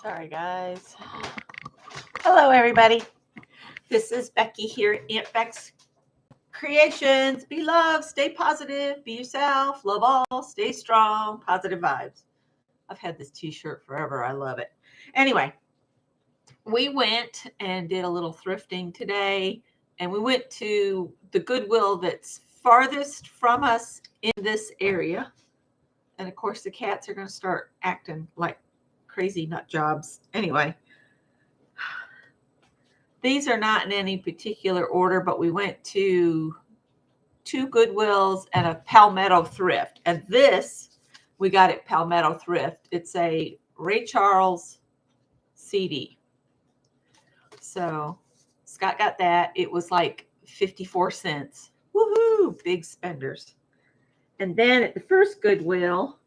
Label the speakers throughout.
Speaker 1: Sorry, guys. Hello, everybody. This is Becky here at Aunt Beck's Creations. Be loved, stay positive, be yourself, love all, stay strong, positive vibes. I've had this t-shirt forever. I love it. Anyway, we went and did a little thrifting today, and we went to the Goodwill that's farthest from us in this area. And of course, the cats are going to start acting like crazy nut jobs. Anyway, these are not in any particular order, but we went to two Goodwills and a Palmetto Thrift. And this, we got at Palmetto Thrift. It's a Ray Charles CD. So Scott got that. It was like 54 cents. Woohoo! Big spenders. And then at the first Goodwill,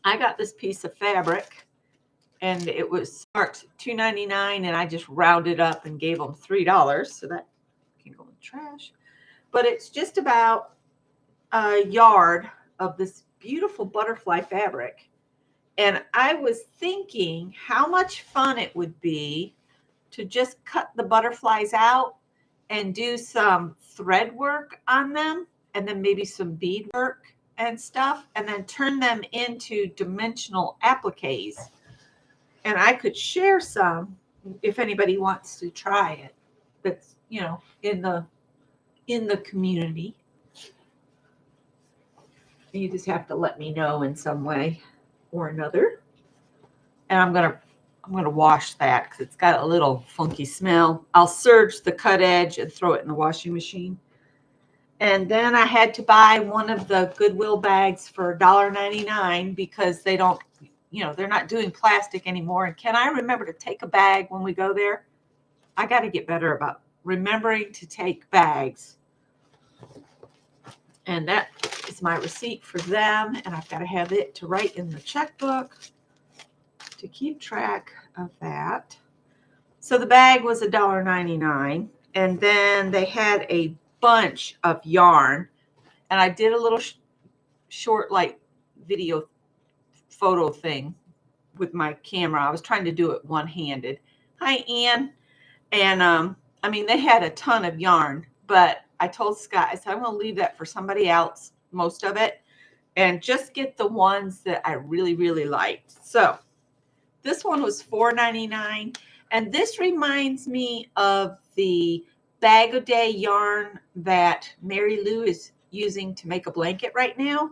Speaker 1: I got this piece of fabric, and it was marked $2.99, and I just rounded up and gave them $3, so that can go in the trash. But it's just about a yard of this beautiful butterfly fabric, and I was thinking how much fun it would be to just cut the butterflies out and do some thread work on them, and then maybe some bead work and stuff, and then turn them into dimensional appliques. And I could share some if anybody wants to try it. That's, in the community. You just have to let me know in some way or another. And I'm gonna wash that because it's got a little funky smell. I'll serge the cut edge and throw it in the washing machine. And then I had to buy one of the Goodwill bags for $1.99 because they don't, they're not doing plastic anymore. And can I remember to take a bag when we go there? I got to get better about remembering to take bags. And that is my receipt for them. And I've got to have it to write in the checkbook to keep track of that. So the bag was $1.99. And then they had a bunch of yarn. And I did a little short, video photo thing with my camera. I was trying to do it one-handed. Hi, Ann. And they had a ton of yarn, but I told Scott, I said, I'm going to leave that for somebody else, most of it, and just get the ones that I really, really liked. So this one was $4.99, and this reminds me of the Bag O' Day yarn that Mary Lou is using to make a blanket right now.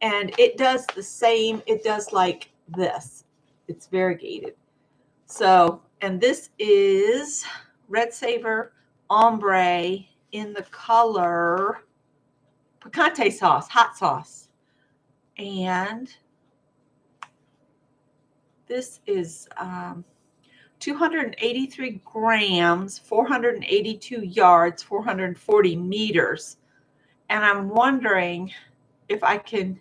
Speaker 1: And it does the same. It does like this. It's variegated. So, and this is Red Saver Ombre in the color picante sauce, hot sauce. And this is 283 grams, 482 yards, 440 meters. And I'm wondering if I can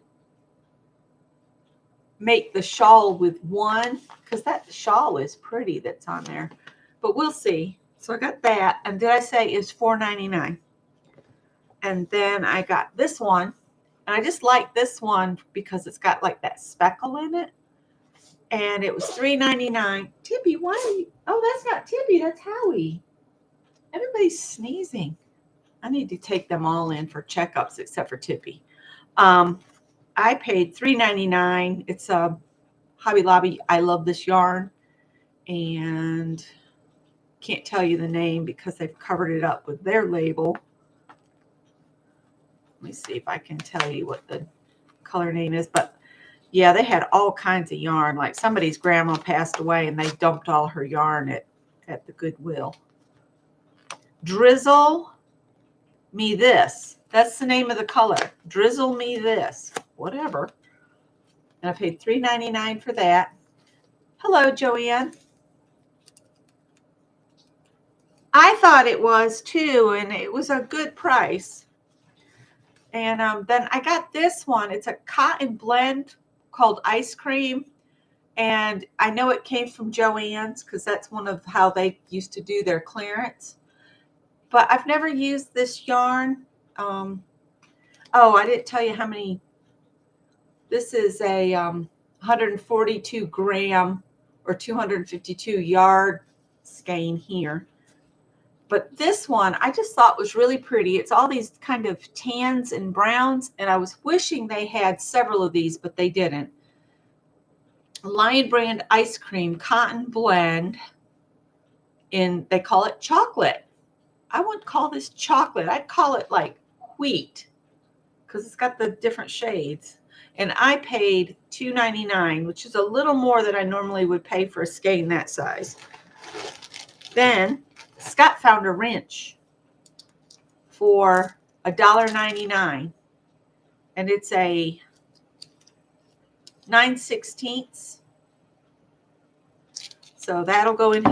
Speaker 1: make the shawl with one, because that shawl is pretty that's on there, but we'll see. So I got that, and did I say it's $4.99? And then I got this one, and I just like this one because it's got like that speckle in it, and it was $3.99. Tippy, why are you? Oh, that's not Tippy, that's Howie. Everybody's sneezing. I need to take them all in for checkups except for Tippy. I paid $3.99. It's a Hobby Lobby. I love this yarn, and can't tell you the name because they've covered it up with their label. Let me see if I can tell you what the color name is. But yeah, they had all kinds of yarn. Like somebody's grandma passed away, and they dumped all her yarn at the Goodwill. Drizzle Me This. That's the name of the color. Drizzle Me This. Whatever. And I paid $3.99 for that. Hello, Joanne. I thought it was too, and it was a good price. And then I got this one. It's a cotton blend called Ice Cream. And I know it came from Joann's because that's one of how they used to do their clearance. But I've never used this yarn. I didn't tell you how many. This is a 142 gram or 252 yard skein here. But this one I just thought was really pretty. It's all these kind of tans and browns, and I was wishing they had several of these, but they didn't. Lion Brand ice cream cotton blend they call it chocolate. I wouldn't call this chocolate. I'd call it like wheat because it's got the different shades. And I paid $2.99, which is a little more than I normally would pay for a skein that size. Then Scott found a wrench for $1.99, and it's a 9/16. So that'll go in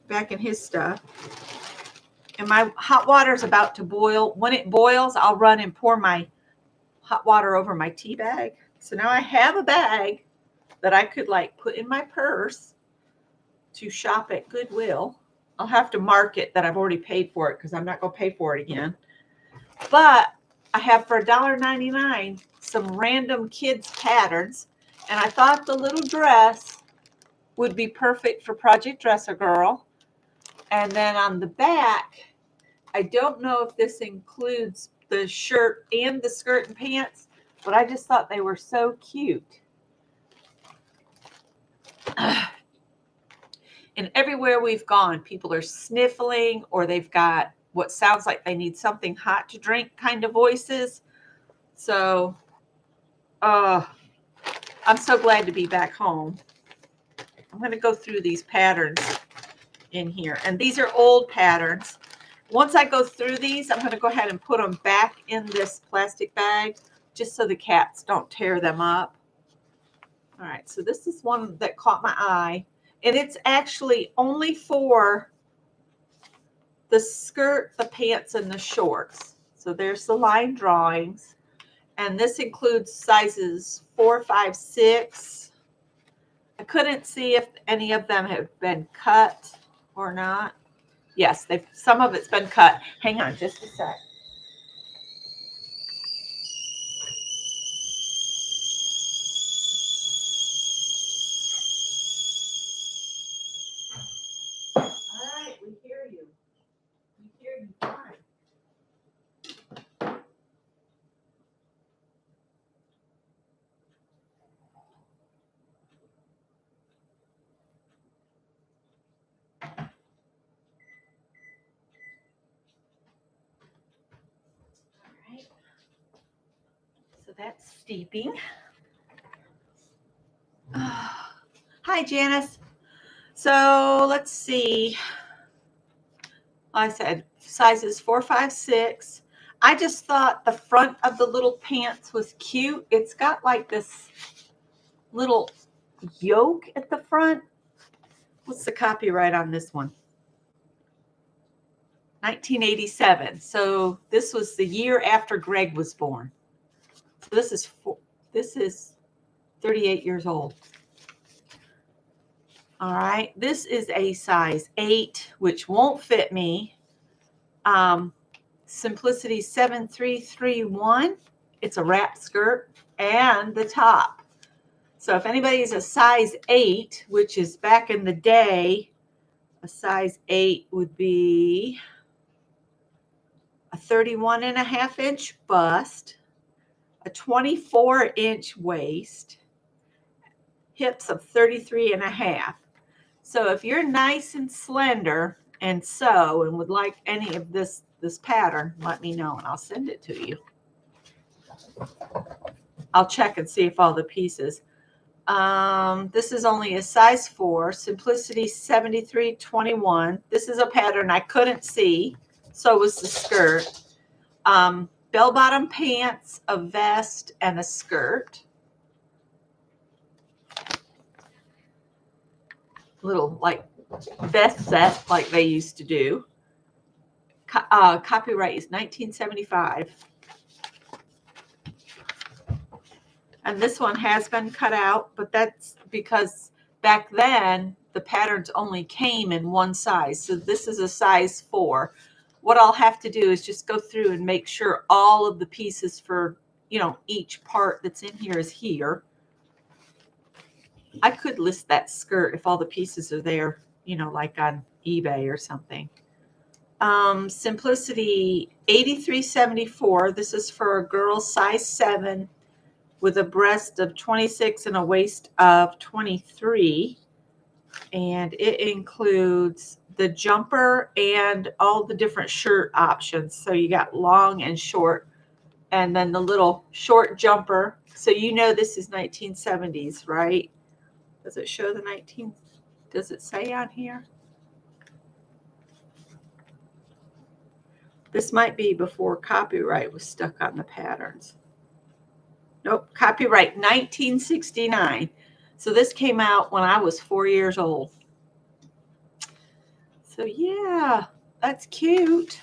Speaker 1: back in his stuff. And my hot water is about to boil. When it boils, I'll run and pour my hot water over my tea bag. So now I have a bag that I could like put in my purse to shop at Goodwill. I'll have to mark it that I've already paid for it because I'm not going to pay for it again. But I have for $1.99 some random kids patterns. And I thought the little dress would be perfect for Project Dress-A-Girl. And then on the back, I don't know if this includes the shirt and the skirt and pants, but I just thought they were so cute. And everywhere we've gone, people are sniffling, or they've got what sounds like they need something hot to drink kind of voices. So I'm so glad to be back home. I'm going to go through these patterns in here. And these are old patterns. Once I go through these, I'm going to go ahead and put them back in this plastic bag just so the cats don't tear them up. All right, so this is one that caught my eye. And it's actually only for the skirt, the pants, and the shorts. So there's the line drawings. And this includes sizes 4, 5, 6. I couldn't see if any of them have been cut or not. Yes, some of it's been cut. Hang on just a sec. All right, we hear you. We hear you fine. So that's steeping. Hi, Janice. So let's see. I said sizes 4, 5, 6. I just thought the front of the little pants was cute. It's got like this little yoke at the front. What's the copyright on this one? 1987. So this was the year after Greg was born. So this is 38 years old. All right. This is a size 8, which won't fit me. Simplicity 7331. It's a wrap skirt and the top. So if anybody's a size 8, which is back in the day, a size 8 would be a 31.5-inch bust, a 24-inch waist, hips of 33.5. So if you're nice and slender and would like any of this pattern, let me know and I'll send it to you. I'll check and see if all the pieces. This is only a size 4, Simplicity 7321. This is a pattern I couldn't see. So was the skirt. Bell-bottom pants, a vest, and a skirt. Little like vest set like they used to do. Copyright is 1975. And this one has been cut out, but that's because back then the patterns only came in one size. So this is a size 4. What I'll have to do is just go through and make sure all of the pieces for, each part that's in here is here. I could list that skirt if all the pieces are there, you know, like on eBay or something. Simplicity 83.74. This is for a girl size 7 with a breast of 26 and a waist of 23. And it includes the jumper and all the different shirt options. So you got long and short, and then the little short jumper. So you know this is 1970s, right? Does it show the 19? Does it say on here? This might be before copyright was stuck on the patterns. Nope, copyright 1969. So this came out when I was 4 years old. So yeah, that's cute.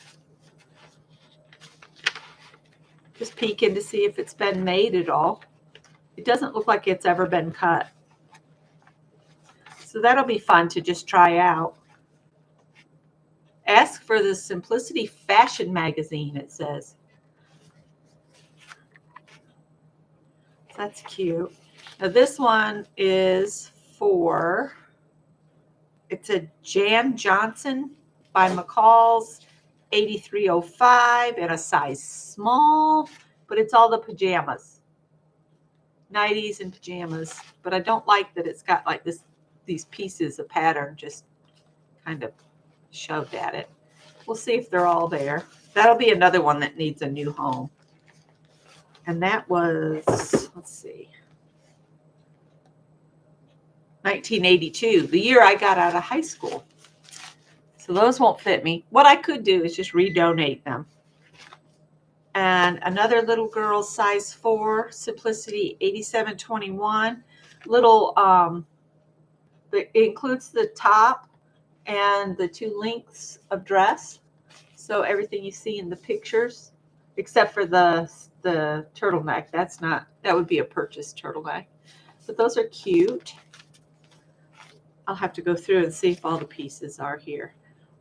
Speaker 1: Just peeking to see if it's been made at all. It doesn't look like it's ever been cut. So that'll be fun to just try out. Ask for the Simplicity Fashion Magazine, it says. That's cute. Now this one is for, it's a Jan Johnson by McCall's 8305 and a size small, but it's all the pajamas. Nighties and pajamas. But I don't like that it's got like these pieces of pattern just kind of shoved at it. We'll see if they're all there. That'll be another one that needs a new home. And that was, let's see, 1982, the year I got out of high school. So those won't fit me. What I could do is just redonate them. And another little girl, size 4, Simplicity 8721. Little, it includes the top and the 2 lengths of dress. So everything you see in the pictures, except for the turtleneck. That would be a purchased turtleneck. But those are cute. I'll have to go through and see if all the pieces are here.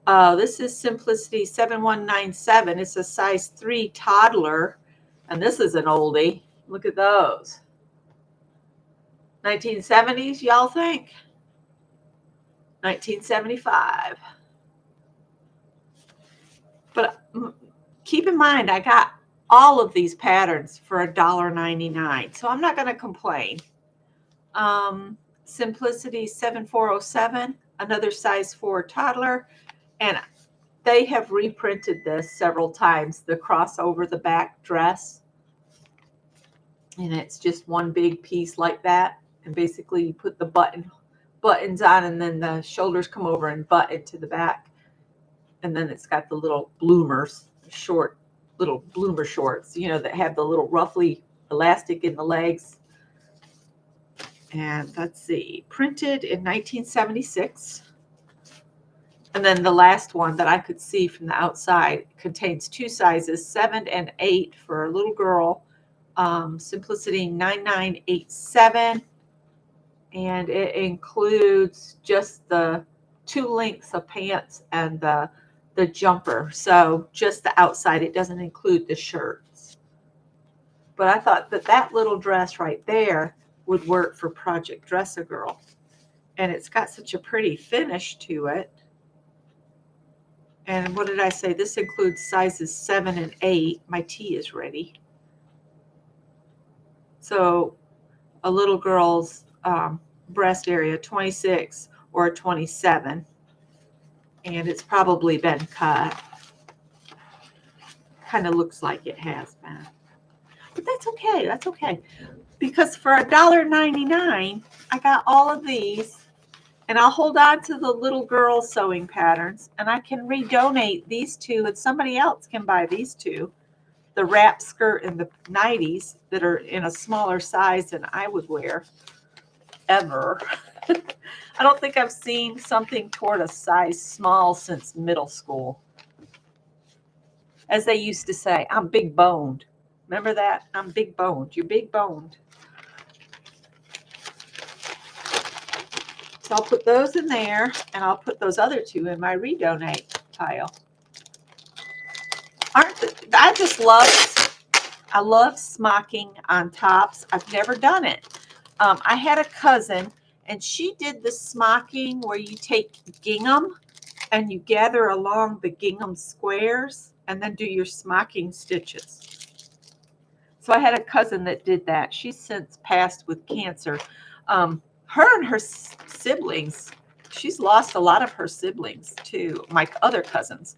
Speaker 1: This is Simplicity 7197. It's a size 3 toddler. And this is an oldie. Look at those. 1970s, y'all think? 1975. But keep in mind, I got all of these patterns for $1.99. So I'm not going to complain. Simplicity 7407, another size 4 toddler. And they have reprinted this several times, the crossover the back dress. And it's just one big piece like that. And basically you put the buttons on, and then the shoulders come over and button to the back. And then it's got the little bloomers, short little bloomer shorts, you know, that have the little roughly elastic in the legs. And let's see, printed in 1976. And then the last one that I could see from the outside contains 2 sizes, 7 and 8 for a little girl. Simplicity 9987. And it includes just the 2 lengths of pants and the jumper. So just the outside. It doesn't include the shirts. But I thought that little dress right there would work for Project Dress a Girl. And it's got such a pretty finish to it. And what did I say? This includes sizes 7 and 8. My tea is ready. So a little girl's breast area, 26 or 27. And it's probably been cut. Kind of looks like it has been. But that's okay. That's okay. Because for $1.99, I got all of these. And I'll hold on to the little girl sewing patterns, and I can redonate these 2, and somebody else can buy these 2, the wrap skirt and the 90s that are in a smaller size than I would wear ever. I don't think I've seen something toward a size small since middle school. As they used to say, I'm big boned. Remember that? I'm big boned. You're big boned. So I'll put those in there, and I'll put those other 2 in my redonate pile. I love smocking on tops. I've never done it. I had a cousin, And she did the smocking where you take gingham and you gather along the gingham squares and then do your smocking stitches. So I had a cousin that did that. She's since passed with cancer. Her and her siblings, she's lost a lot of her siblings to my other cousins.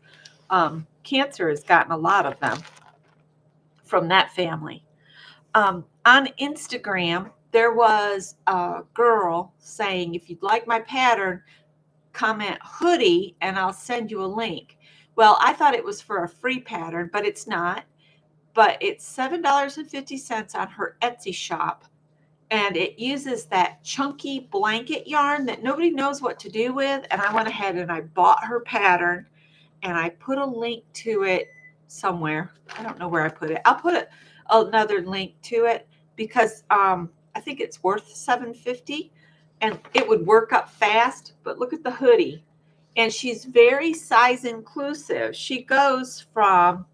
Speaker 1: Cancer has gotten a lot of them from that family. On Instagram, there was a girl saying, if you'd like my pattern, comment hoodie and I'll send you a link. Well, I thought it was for a free pattern, but it's not. But it's $7.50 on her Etsy shop. And it uses that chunky blanket yarn that nobody knows what to do with. And I went ahead and I bought her pattern and I put a link to it somewhere. I don't know where I put it. I'll put another link to it because I think it's worth $7.50 and it would work up fast. But look at the hoodie. And she's very size inclusive. She goes from,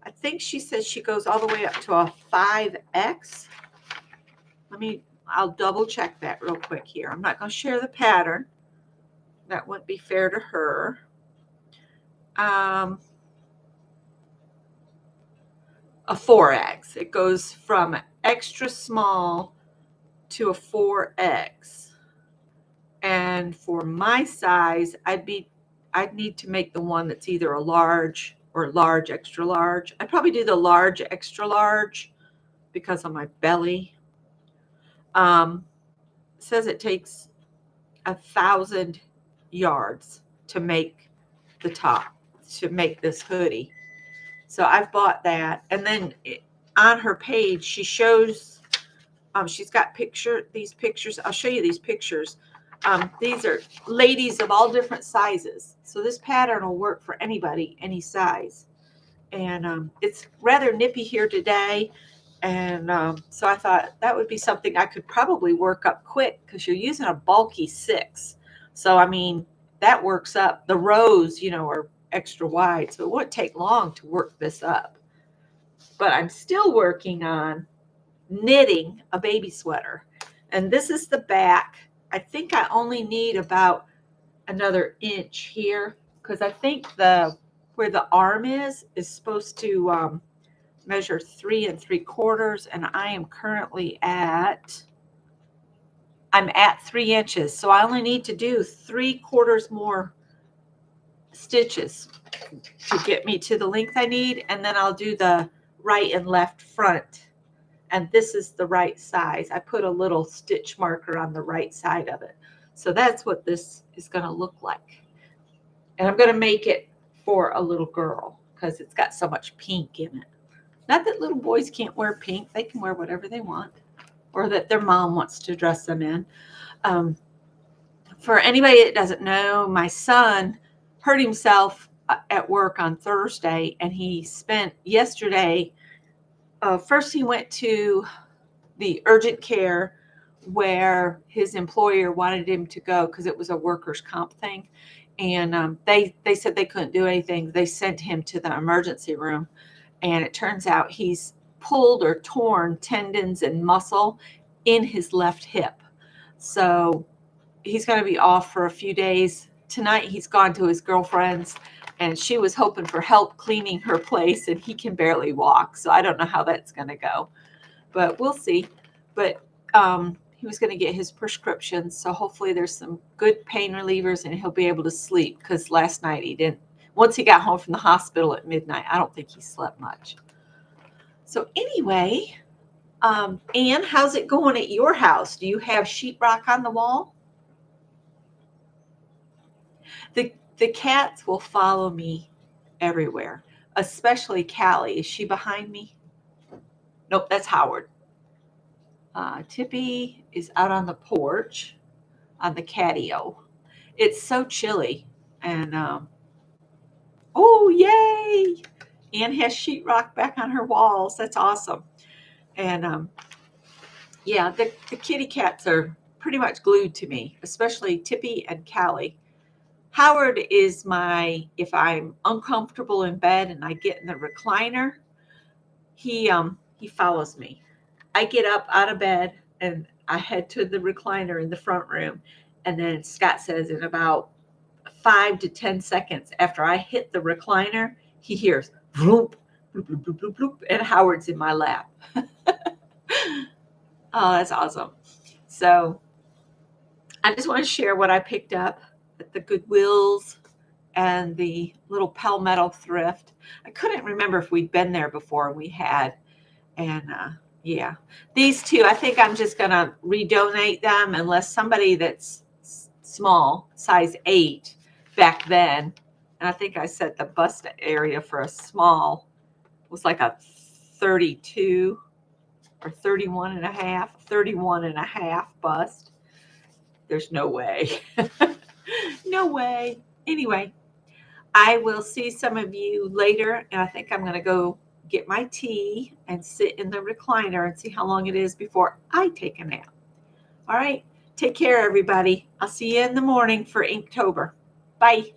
Speaker 1: I think she says she goes all the way up to a 5X. I'll double check that real quick here. I'm not going to share the pattern. That wouldn't be fair to her. A 4X. It goes from extra small to a 4X. And for my size, I'd need to make the one that's either a large or large extra large. I'd probably do the large extra large because of my belly. It says it takes 1,000 yards to make the top, to make this hoodie. So I've bought that. And then on her page, she shows, she's got these pictures. I'll show you these pictures. These are ladies of all different sizes. So this pattern will work for anybody, any size. And it's rather nippy here today. And so I thought that would be something I could probably work up quick because you're using a bulky 6. So, I mean, that works up. The rows, are extra wide. So it wouldn't take long to work this up. But I'm still working on knitting a baby sweater. And this is the back. I think I only need about another inch here because I think where the arm is supposed to measure 3 3/4, and I am currently I'm at 3 inches. So I only need to do 3/4 more stitches to get me to the length I need. And then I'll do the right and left front. And this is the right size. I put a little stitch marker on the right side of it. So that's what this is going to look like. And I'm going to make it for a little girl because it's got so much pink in it. Not that little boys can't wear pink. They can wear whatever they want, or that their mom wants to dress them in. For anybody that doesn't know, my son hurt himself at work on Thursday, and he spent yesterday, first he went to the urgent care where his employer wanted him to go because it was a workers' comp thing. And they said they couldn't do anything. They sent him to the emergency room. And it turns out he's pulled or torn tendons and muscle in his left hip. So he's going to be off for a few days. Tonight he's gone to his girlfriend's, and she was hoping for help cleaning her place, and he can barely walk. So I don't know how that's going to go, but we'll see. But he was going to get his prescriptions. So hopefully there's some good pain relievers and he'll be able to sleep, because last night he didn't. Once he got home from the hospital at midnight, I don't think he slept much. So anyway, Anne, how's it going at your house? Do you have sheetrock on the wall? The cats will follow me everywhere, especially Callie. Is she behind me? Nope, that's Howard. Tippy is out on the porch on the catio. It's so chilly. And oh, yay! Anne has sheetrock back on her walls. That's awesome. And yeah, the kitty cats are pretty much glued to me, especially Tippy and Callie. Howard is if I'm uncomfortable in bed and I get in the recliner, he follows me. I get up out of bed and I head to the recliner in the front room. And then Scott says in about 5 to 10 seconds after I hit the recliner, he hears bloop, bloop, bloop, bloop, bloop, bloop, and Howard's in my lap. Oh, that's awesome. So I just want to share what I picked up at the Goodwills and the little Palmetto thrift. I couldn't remember if we'd been there before. We had. And yeah, these two, I think I'm just going to redonate them unless somebody that's small, size 8 back then. And I think I said the bust area for a small was like a 32 or 31 and a half, 31 and a half bust. There's no way. No way. Anyway, I will see some of you later. And I think I'm going to go get my tea and sit in the recliner and see how long it is before I take a nap. All right. Take care, everybody. I'll see you in the morning for Inktober. Bye.